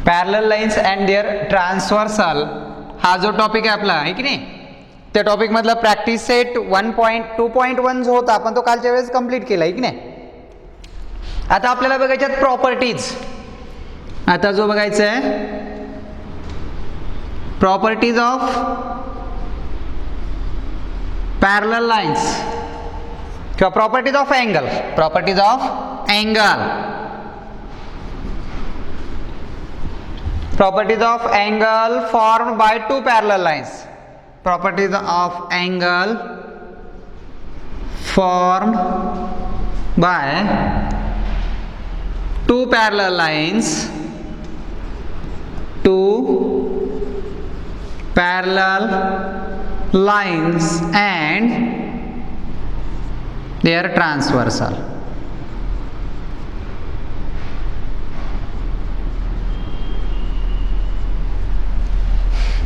Parallel lines and their transversal हा जो topic आहे आपला आहे की नाही, त्या टॉपिक मधला प्रॅक्टिस सेट 1.2.1 जो होता आपण तो कालच्या वेळेस कंप्लीट केला आहे की नाही. आता आपल्याला बघायच्यात प्रॉपर्टीज. आता जो बघायचा आहे प्रॉपर्टीज ऑफ पॅरलल लाईन्स किंवा properties of angle. Properties of angle. Properties of angle formed by two parallel lines. Properties of angle formed by two parallel lines. Two parallel lines and their transversal.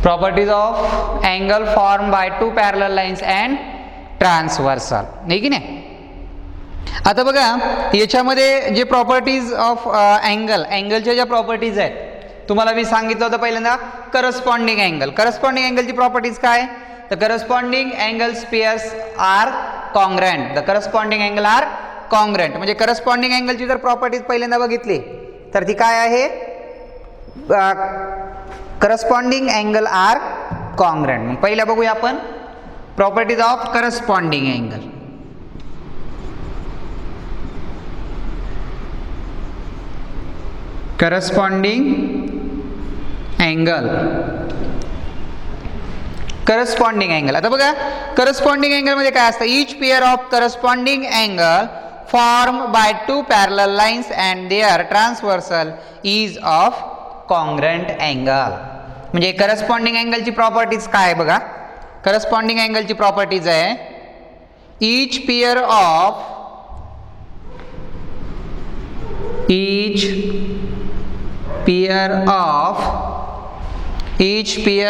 Properties of angle formed by two parallel lines and transversal. नाही की नाही. आता बघा याच्यामध्ये जे properties of अँगलच्या ज्या properties आहेत तुम्हाला मी सांगितलं होतं पहिल्यांदा करस्पॉन्डिंग अँगल. करस्पॉन्डिंग अँगलची प्रॉपर्टीज काय? The corresponding angle pairs are congruent. The corresponding angle are congruent म्हणजे करस्पॉन्डिंग अँगलची जर प्रॉपर्टीज पहिल्यांदा बघितली तर ती काय आहे? Corresponding angle are congruent. मग पहिला बघूया आपण properties of corresponding angle. Corresponding angle. Corresponding angle. आता बघा करस्पॉन्डिंग अँगल मध्ये काय असतं? Each pair of corresponding angle form by two parallel lines and their transversal is of congruent angle. म्हणजे करस्पॉन्डिंग अँगलची प्रॉपर्टीज काय बघा. करस्पॉन्डिंग अँगलची प्रॉपर्टीज आहे each pair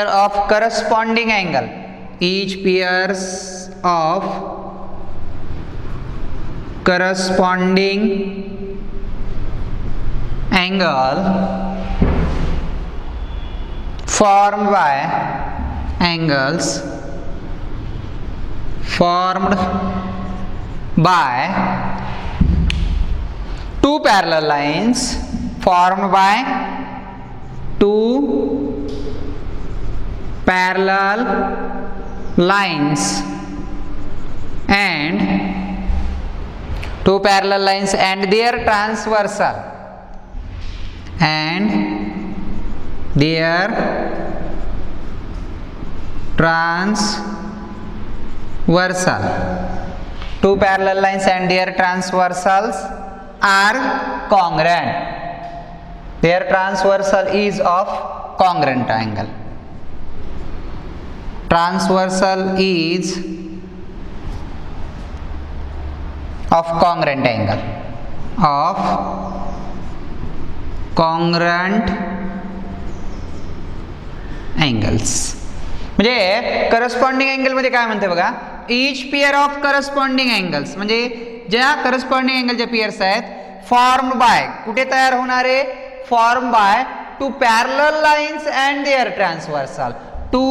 of corresponding angle. each pairs of corresponding angle formed by two parallel lines formed by two parallel lines and their transversal two parallel lines and their transversals are congruent. Their transversal is of congruent angle. Transversal is of congruent angle. Of congruent angles. म्हणजे corresponding angle मध्ये काय म्हणते बघा. Each pair of corresponding angles म्हणजे ज्या corresponding अँगलच्या pairs आहेत formed by कुठे तयार होणारे? Form by two parallel lines and their transversal. Two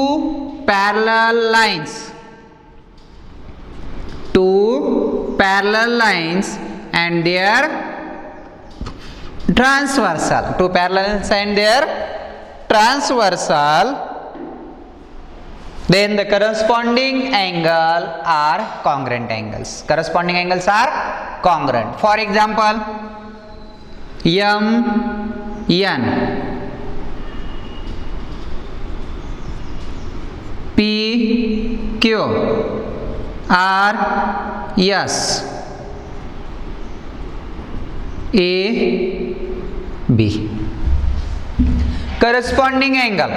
parallel lines and their transversal. Two parallel lines and their transversal. Then the corresponding angle are congruent angles. Corresponding angles are congruent. For example, MN PQ RS AB. Corresponding angle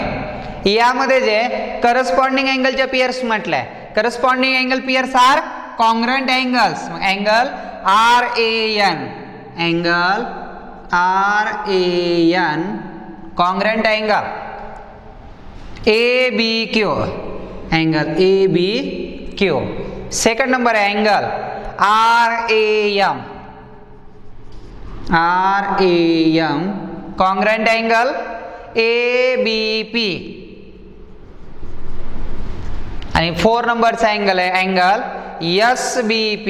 यामध्ये जे corresponding अँगलच्या pairs म्हटलंय corresponding angle pairs are congruent angles. Angle RAN congruent angle. ABQ angle ABQ. Second number angle RAM congruent angle ABP आणि 4 नंबरचा angle आहे angle SBP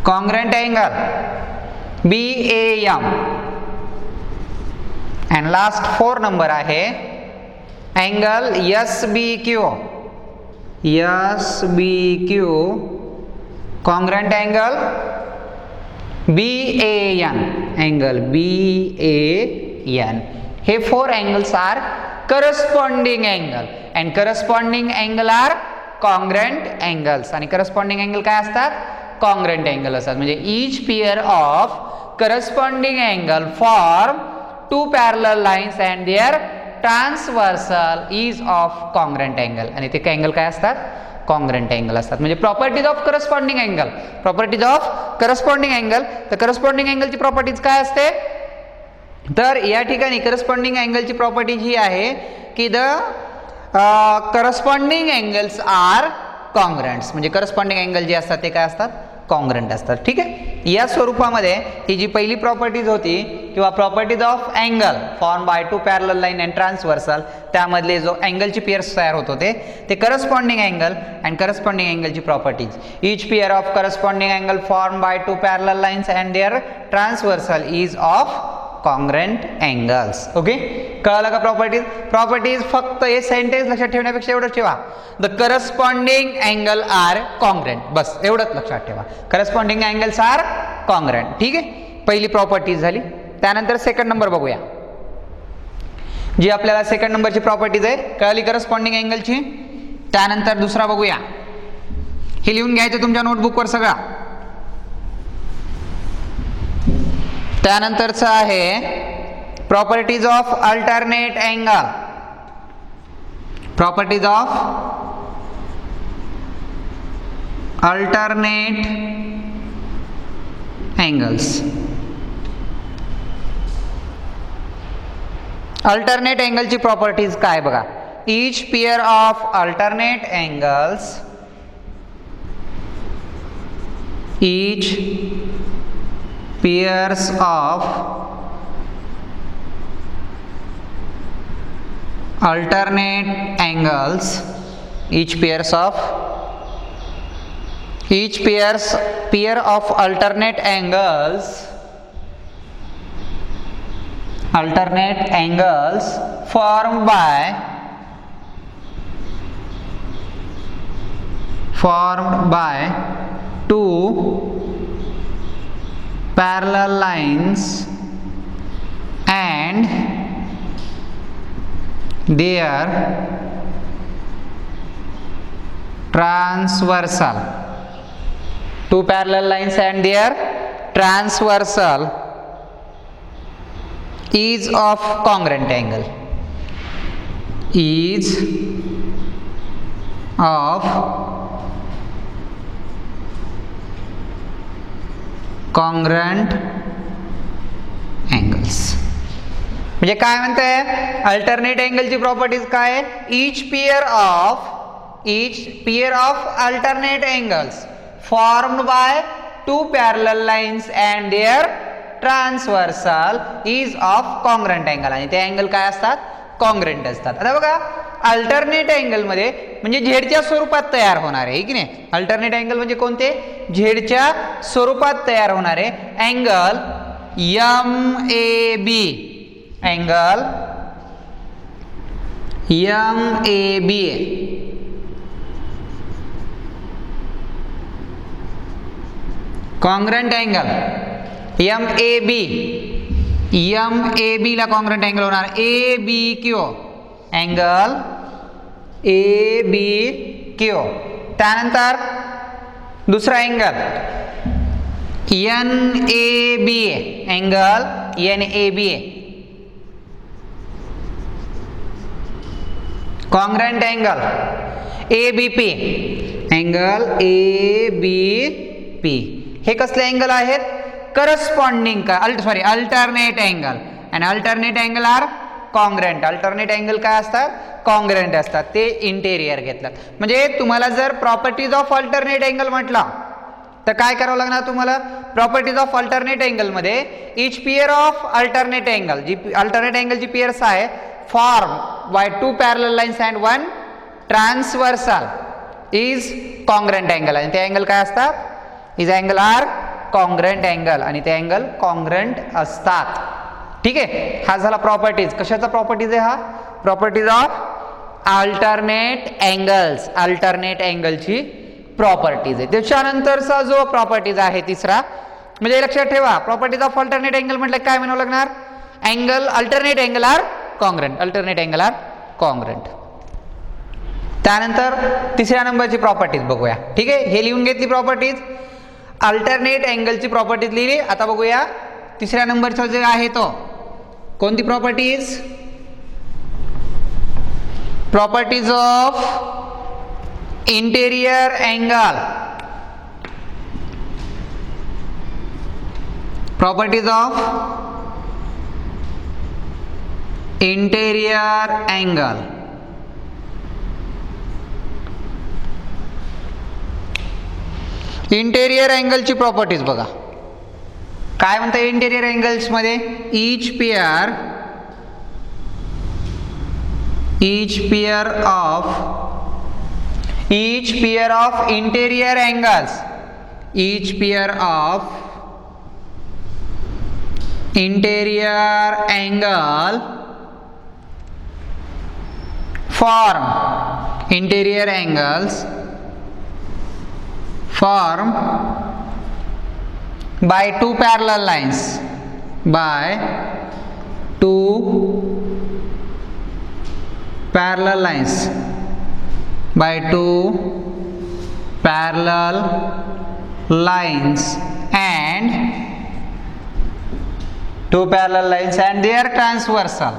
congruent angle BAM and last 4 number आहे angle SBQ congruent angle BAN angle BAN. हे 4 angles are corresponding angle and corresponding angle are congruent angles. आणि corresponding angle काय असतात? congruent angle असतात. म्हणजे each pair of corresponding angle form two parallel lines and their transversal is of congruent angle. आणि ते angle काय असतात? congruent angle असतात. म्हणजे properties of corresponding angle. Properties of corresponding angle. तर करस्पॉन्डिंग अँगलची प्रॉपर्टीज काय असते? तर या ठिकाणी करस्पॉन्डिंग अँगलची प्रॉपर्टी ही आहे की द करस्पॉन्डिंग अँगल्स आर कॉन्ग्रंट्स. म्हणजे करस्पॉन्डिंग अँगल जे असतात ते काय असतात? कॉन्ग्रंट असतात. ठीक आहे. या स्वरूपामध्ये ही जी पहिली प्रॉपर्टीज होती किंवा properties of angle form by two parallel line and transversal, त्यामधले जो अँगलची पेयर्स तयार होत होते ते करस्पॉन्डिंग अँगल अँड करस्पॉन्डिंग अँगलची properties. Each pair of corresponding angle form by two parallel lines and their transversal is of congruent angles. Okay, कळलं का प्रॉपर्टीज? प्रॉपर्टीज फक्त हे सेंटेन्स लक्षात ठेवण्यापेक्षा एवढंच ठेवा, the corresponding angle are congruent. बस एवढंच लक्षात ठेवा, करस्पॉन्डिंग अँगल्स आर कॉन्ग्रंट. ठीक आहे, पहिली प्रॉपर्टीज झाली. त्यानंतर सेकंड नंबर बघूया, जी आपल्याला सेकंड नंबरची प्रॉपर्टीज आहे. कळली करस्पॉन्डिंग अँगलची. त्यानंतर दुसरा बघूया, हे लिहून घ्यायचं तुमच्या नोटबुकवर सगळा. त्यानंतरचं आहे properties of alternate angle. Properties of alternate angles. Alternate अँगलची प्रॉपर्टीज काय बघा. Each pair of alternate angles, each pairs of alternate angles, each pair of alternate angles formed by two parallel lines and their transversal. Two parallel lines and their transversal is of congruent angle. Is of congruent angles. म्हणजे काय म्हणताय? Alternate अँगलची properties काय? Each pair of alternate angles formed by two parallel lines and their transversal is of congruent angle. आणि ते angle काय असतात? Congruent असतात. आता बघा, अल्टरनेट अँगल मध्ये म्हणजे झेडच्या स्वरूपात तयार होणारे आहे की नाही. अल्टरनेट अँगल म्हणजे कोणते? झेडच्या स्वरूपात तयार होणारे angle MAB. Angle MAB congruent angle MAB ला कॉन्ग्रंट अँगल होणार ABQ. Angle ABQ. त्यानंतर दुसरा angle NAB. Angle NAB congruent angle ABP. Angle ABP. हे कसले अँगल आहेत? Corresponding alternate angle. आणि alternate angle are congruent. Alternate angle काय असतात? कॉन्ग्रंट असतात. ते इंटेरियर घेतलं. म्हणजे तुम्हाला जर प्रॉपर्टीज ऑफ अल्टरनेट अँगल म्हटला तर काय करावं लागणार तुम्हाला, प्रॉपर्टीज ऑफ अल्टरनेट अँगलमध्ये each pair of alternate angle, जी अल्टरनेट अँगलची पेअर्स आहे, form by two parallel lines and one transversal is congruent angle. आणि ते अँगल काय असतात, is angle are congruent angle, आणि ते अँगल कॉन्ग्रंट असतात. ठीक आहे, हा झाला प्रॉपर्टीज. कशाचा प्रॉपर्टीज आहे हा, properties of alternate angles, alternate अँगलची प्रॉपर्टीज आहे. त्याच्यानंतरचा जो प्रॉपर्टीज आहे तिसरा, म्हणजे लक्षात ठेवा प्रॉपर्टीज ऑफ अल्टरनेट अँगल म्हटलं काय म्हणावं लागणार, angle alternate angle are congruent, alternate angle are congruent. त्यानंतर तिसऱ्या नंबरची प्रॉपर्टीज बघूया. ठीक आहे, हे लिहून घेतली प्रॉपर्टीज, अल्टरनेट अँगलची प्रॉपर्टीज लिहिली. आता बघूया तिसऱ्या नंबरचा जे आहे तो कोणती properties, properties of interior angle, properties of interior angle. Interior अँगलची प्रॉपर्टीज बघा काय म्हणता इंटेरियर अँगल्स मध्ये, each pair of interior angles, each pair of interior angle form interior angles formed by two parallel lines, by two parallel lines, by two parallel lines and two parallel lines and their transversal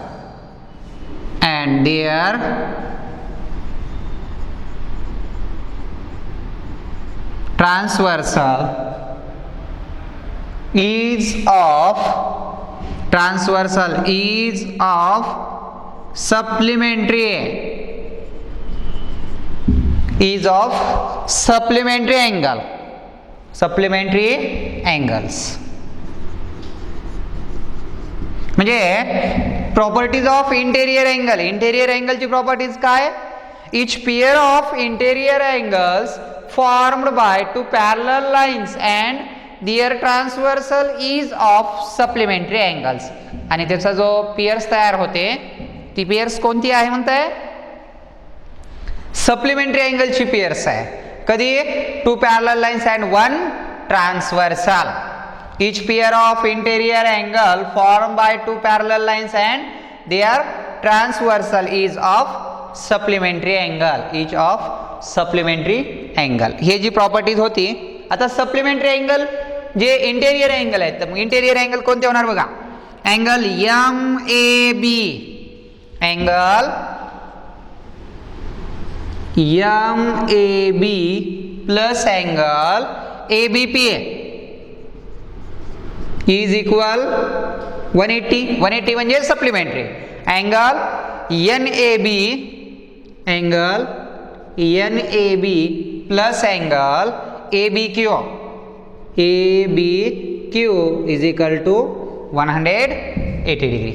is of supplementary angles. म्हणजे properties of interior angle, interior अँगलची properties काय, each pair of interior angles formed by two parallel lines and their transversal is of supplementary angles. आणि त्याचा जो pairs तयार होते ती pairs कोणती आहे म्हणताय, सप्लिमेंटरी अँगलची पेअर्स आहे. कधी, two parallel lines and one transversal. each pair of interior angle formed by two parallel lines and their transversal is of supplementary angle, each of supplementary angle. हे जी प्रॉपर्टीज होती. आता supplementary angle जे interior angle आहेत, तर मग interior angle कोणते होणार बघा, angle MAB, angle MAB plus angle ABP is equal 180 म्हणजे supplementary. Angle NAB plus angle ABQ is equal to 180 degree.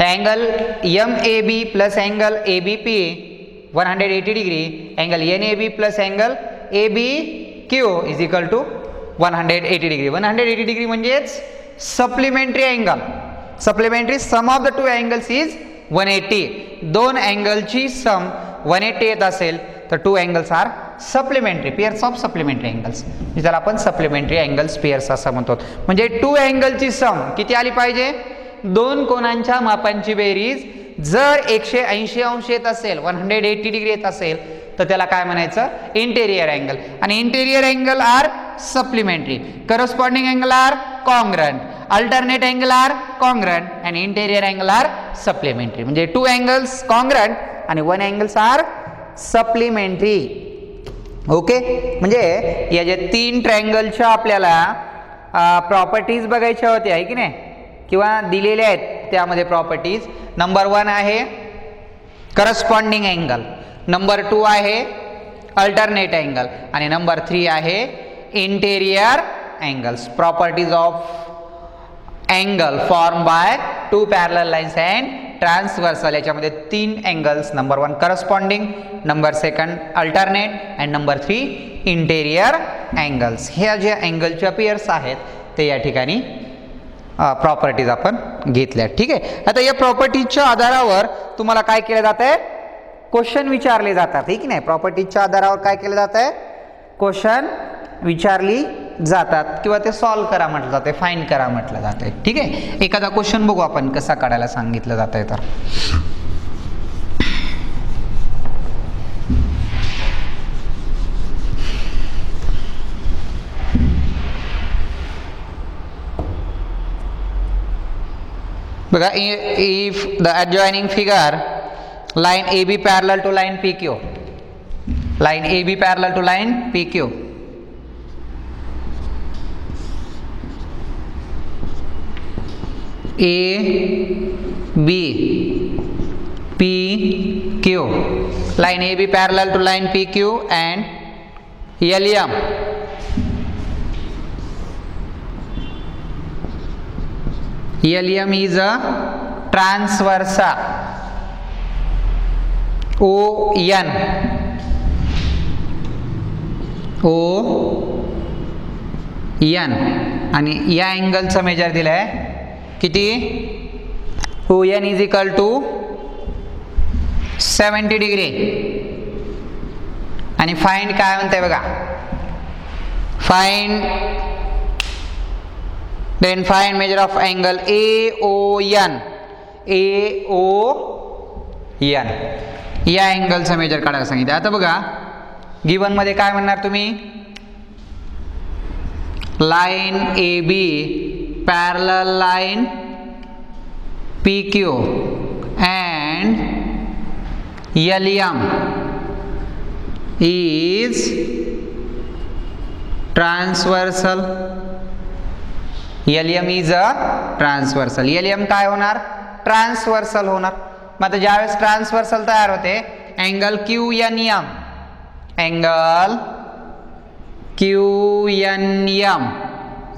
Angle MAB plus angle ABP 180 degree, angle NAB plus angle ABQ is equal to 180 degree. 180 degree म्हणजेच supplementary angle, supplementary sum of the two angles is 180. दोन अँगलची sum 180 येत असेल तर two angles are supplementary, pairs of supplementary angles, ज्याला आपण supplementary angles pairs असं म्हणतो. म्हणजे टू अँगलची सम किती आली पाहिजे, दोन कोनांच्या मापांची बेरीज जर 180 अंश येत असेल, 180 डिग्री येत असेल तर त्याला काय म्हणायचं, इंटेरियर अँगल. आणि interior angle are supplementary, corresponding angle are congruent, alternate angle are congruent आणि इंटेरियर अँगल आर सप्लिमेंटरी. म्हणजे टू अँगल्स कॉन्ग्रंट आणि one angles are supplementary. Okay, म्हणजे या ज्या तीन ट्रायंगलच्या आपल्याला प्रॉपर्टीज बघायच्या होत्या आहे की नाही, किंवा दिलेल्या आहेत त्यामध्ये प्रॉपर्टीज. नंबर 1 आहे करस्पॉन्डिंग अँगल, नंबर 2 आहे अल्टरनेट अँगल आणि नंबर 3 आहे interior angles. Properties of angle formed by two parallel lines and transversal. याच्यामध्ये 3 angles. Number 1 corresponding, number 2 alternate and number 3 interior angles. ह्या ज्या अँगलच्या पेयर्स आहेत ते या ठिकाणी प्रॉपर्टीज आपण घेतल्या. ठीक आहे. आता या प्रॉपर्टीजच्या आधारावर तुम्हाला काय केलं जात आहे, क्वेश्चन विचारले जातात. ठीक नाही. प्रॉपर्टीजच्या आधारावर काय केलं जात आहे, क्वेश्चन विचारली जातात किंवा ते सॉल्व्ह करा म्हटलं जाते, फाइंड करा म्हटलं जाते. ठीक आहे. एखादा क्वेश्चन बघू आपण कसा काढायला सांगितलं जात आहे. तर बघा, if the adjoining figure line AB parallel to line PQ, line AB parallel to line PQ, AB PQ, line AB parallel to line PQ and LM is a transversa ON आणि या अँगलचा मेजर दिलाय किती, ON is equal to 70 degree. आणि find काय म्हणताय बघा, find then find measure of angle AON. या अँगलचा major काढायला सांगितलं. आता बघा, गिवन मध्ये काय म्हणणार तुम्ही, line AB parallel line PQ and LM is transversal. LM is a transversal. LM काय होणार, ट्रान्सवर्सल होणार. मग आता ज्यावेळेस ट्रान्सवर्सल तयार होते, angle QNM, angle QNM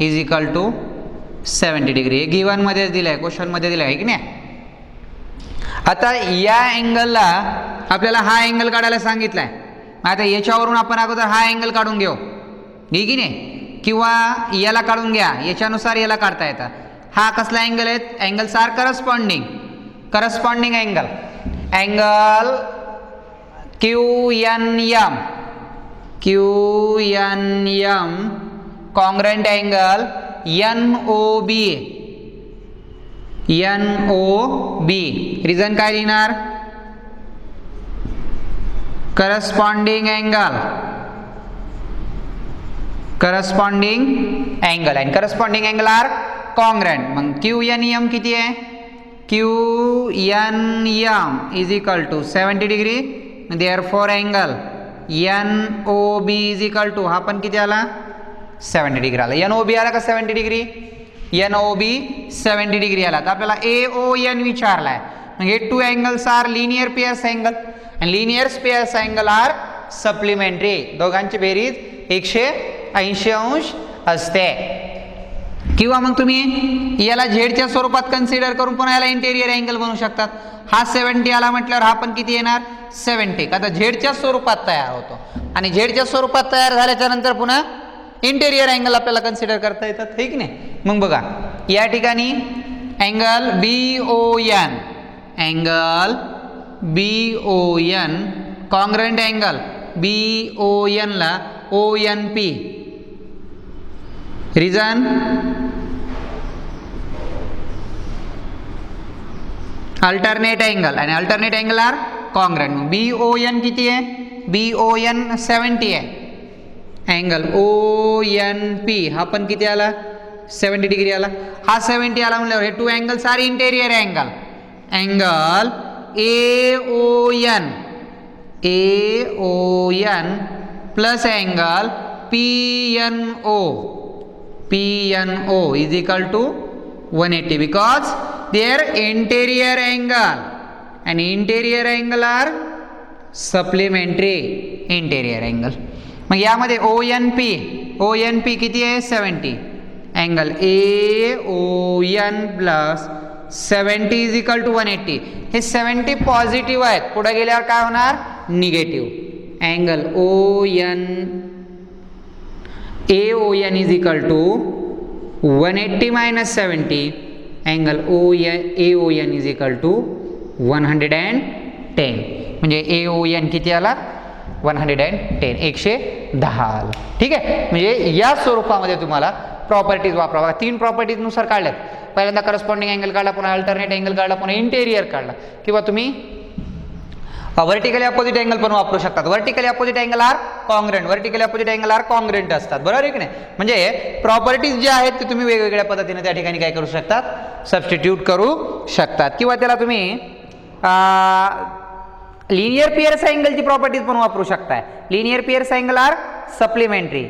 is equal to 70 degree. हे गिवन मध्ये दिलंय, क्वेश्चन मध्ये दिलंय की नाही. आता या अँगलला आपल्याला हा अँगल काढायला सांगितलाय. आता याच्यावरून आपण अगोदर हा अँगल काढून घेऊ, ठीक की नाही, किंवा याला काढून घ्या, याच्यानुसार याला काढता येतं. हा कसला अँगल आहे, angles are corresponding angle. Angle QNM congruent angle NOB. Reason काय लिहिणार, corresponding angle and corresponding angle are congruent. मग QNM किती आहे, QNM is equal to 70 degree. therefore angle NOB is equal to, हा पण किती आला, 70 डिग्री आला. NOB आला का 70 डिग्री, NOB 70 डिग्री आला. तर आपल्याला AON विचारलाय. म्हणजे two angles are linear pairs angle आणि linear pairs angle are supplementary. दोघांची बेरीज 180 अंश असते. किंवा मग तुम्ही याला झेडच्या स्वरूपात कन्सिडर करून पुन्हा याला इंटेरियर अँगल बनवू शकतात. हा 70 आला म्हटल्यावर हा पण किती येणार, 70. आता झेडच्या स्वरूपात तयार होतो आणि झेडच्या स्वरूपात तयार झाल्याच्या नंतर पुन्हा इंटेरियर अँगल आपल्याला कन्सिडर करता येतात, ठीक नाही. मग बघा, या ठिकाणी angle BON congruent angle BON ला ONP. रिझन, अल्टरनेट अँगल आणि alternate angle are congruent. BON किती आहे, BON 70 आहे. अँगल ONP हा पण किती आला, 70 डिग्री आला. हा 70 आला म्हणल्यावर हे two angles are interior angle. Angle AON plus angle PNO is equal to 180 because their interior angle and interior angle are supplementary interior angle. मग यामध्ये ONP ओ एन पी किती आहे 70. Angle A O N plus 70 is equal to 180. हे 70 positive आहेत, पुढे गेल्यावर काय होणार negative. Angle O N A O N is equal to 180 minus 70. Angle O A O N is equal to 110. म्हणजे ए O N किती आला 110 110 आला. ठीक आहे. म्हणजे या स्वरूपामध्ये तुम्हाला प्रॉपर्टीज वापरावा. 3 प्रॉपर्टीज नुसार काढल्यात. पहिल्यांदा करस्पॉन्डिंग अँगल काढला, पुन्हा अल्टरनेट अँगल काढला, पुन्हा इंटेरियर काढला, किंवा तुम्ही वर्टिकली अपोजिट अँगल पण वापरू शकतात. Vertically opposite angle are congruent, vertically opposite angle are congruent असतात. बरोबर आहे की नाही. म्हणजे प्रॉपर्टीज जे आहेत ते तुम्ही वेगवेगळ्या पद्धतीने त्या ठिकाणी काय करू शकतात सबस्टिट्यूट करू शकतात. किंवा त्याला तुम्ही लिनियर पियर्स अँगलची प्रॉपर्टीज पण वापरू शकताय. Linear pairs angle are supplementary.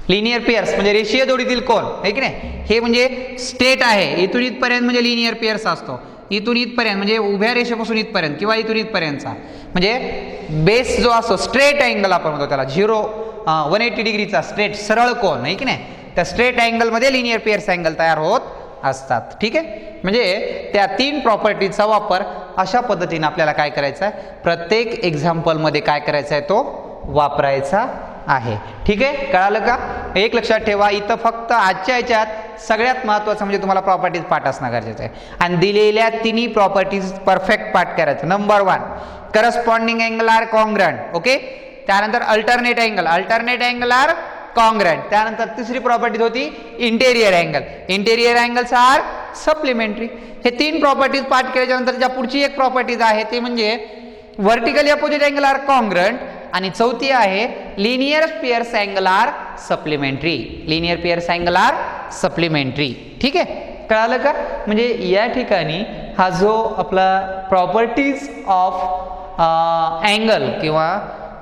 Linear pairs म्हणजे रेषीय जोडीतील कोन आहे की नाही. हे म्हणजे स्ट्रेट आहे, इथून इथपर्यंत म्हणजे लिनियर पियर्स असतो. इथून इथपर्यंत म्हणजे उभ्या रेषेपासून इथपर्यंत किंवा इथून इथपर्यंतचा म्हणजे बेस जो असतो स्ट्रेट अँगल आपण म्हणतो त्याला 180 डिग्रीचा स्ट्रेट सरळ कोन आहे की नाही. त्या स्ट्रेट अँगलमध्ये लिनियर पियर्स अँगल तयार होत असतात. ठीक आहे. म्हणजे त्या 3 प्रॉपर्टीचा वापर अशा पद्धतीने आपल्याला काय करायचा आहे प्रत्येक एक्झाम्पलमध्ये काय करायचा आहे तो वापरायचा आहे. ठीक आहे. कळालं का. एक लक्षात ठेवा, इथं फक्त आजच्या ह्याच्यात सगळ्यात महत्त्वाचं म्हणजे तुम्हाला प्रॉपर्टीज पाठ असणं गरजेचं आहे. आणि दिलेल्या तिन्ही प्रॉपर्टीज परफेक्ट पाठ करायचं. Number 1 corresponding angle are congruent. Okay. त्यानंतर अल्टरनेट अँगल आर कॉन्ग्रंट. त्यानंतर तिसरी प्रॉपर्टीज होती इंटेरियर अँगल्स आर सप्लिमेंटरी. हे 3 प्रॉपर्टीज पाठ केल्याच्या नंतर ज्या पुढची एक प्रॉपर्टीज आहे ते म्हणजे vertically opposite angle are congruent, आणि चौथी आहे linear pairs angle are supplementary. Linear pairs angle are supplementary. ठीक आहे. कळालं का. म्हणजे या ठिकाणी हा जो आपला प्रॉपर्टीज ऑफ अँगल किंवा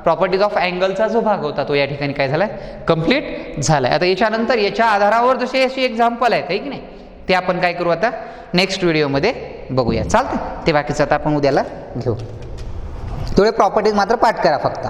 प्रॉपर्टीज ऑफ अँगलचा जो भाग होता तो या ठिकाणी काय झालाय कंप्लीट झालाय. आता याच्यानंतर याच्या आधारावर जसे अशी एक्झाम्पल आहेत की नाही ते आपण काय करू आता नेक्स्ट व्हिडिओमध्ये बघूया. चालतं ते बाकीचं आता आपण उद्याला घेऊ. थोडे प्रॉपर्टीज मात्र पाठ करा फक्त.